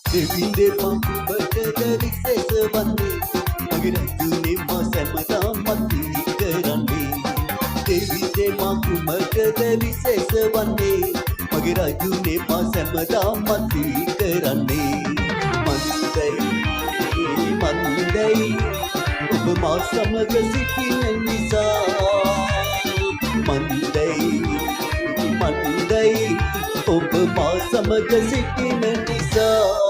දෙවිඳේ පඹුබටද විශේෂ වන්නේ මගේ රජුනේ මා සැමදා මතී කරන්නේ දෙවිඳේ පඹුබටද විශේෂ වන්නේ මගේ රජුනේ මා සැමදා මතී කරන්නේ මන්දයි ඔබ මා සමග සිටින නිසා මන්දයි ඔබ මා සමග සිටින නිසා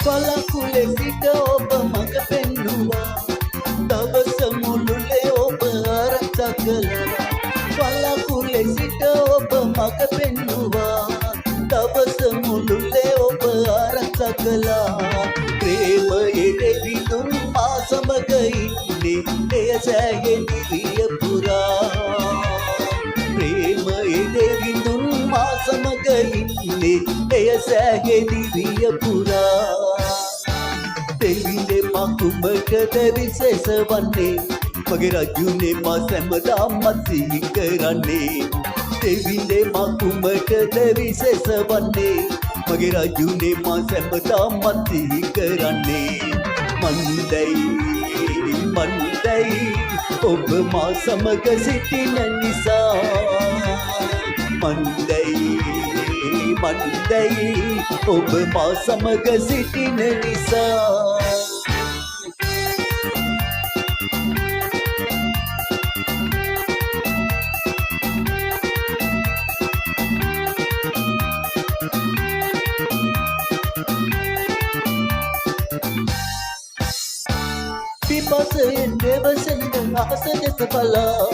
පලකුලේ සිට ඔබ මඟ පෙන්නුවා දවස මුළුල්ලේ ඔබ ආරක්ෂා කළා පලකුලේ සිට ඔබ මඟ පෙන්නුවා දවස මුළුල්ලේ ඔබ ආරක්ෂා කළා ප්‍රේමයේ දෙවිඳුන් මා සමග ඉන්නේ එය සෑහෙන දිවිය පුරා ප්‍රේමයේ දෙවිඳුන් මා සමග ඉන්නේ එය සෑහෙන දිවිය පුරා දෙවිඳේ මා කුමකද විශේෂ වන්නේ මගේ රජුනේ මා සැමදා මතී කරන්නේ දෙවිඳේ මා කුමකද විශේෂ වන්නේ මගේ රජුනේ මා සැමදා මතී කරන්නේ මන්දයි ඔබ මා සමග සිටින නිසා මන්දයි ඔබ මා සමග සිටින නිසා පිපාසයෙන් දෙවසන අහස දෙස බලා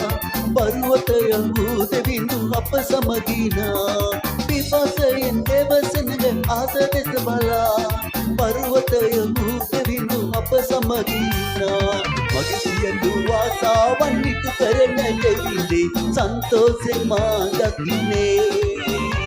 පර්වතය වූ දෙවිඳු අප සමගිනා පිපාසයෙන් දෙවසන අහස දෙස බලා පර්වතය වූ දෙවිඳු අප සමගිනා මගේ සියලු ආසාවන් ඉටු කරන දෙවිඳේ සන්තෝෂෙන් මා දකින්නේ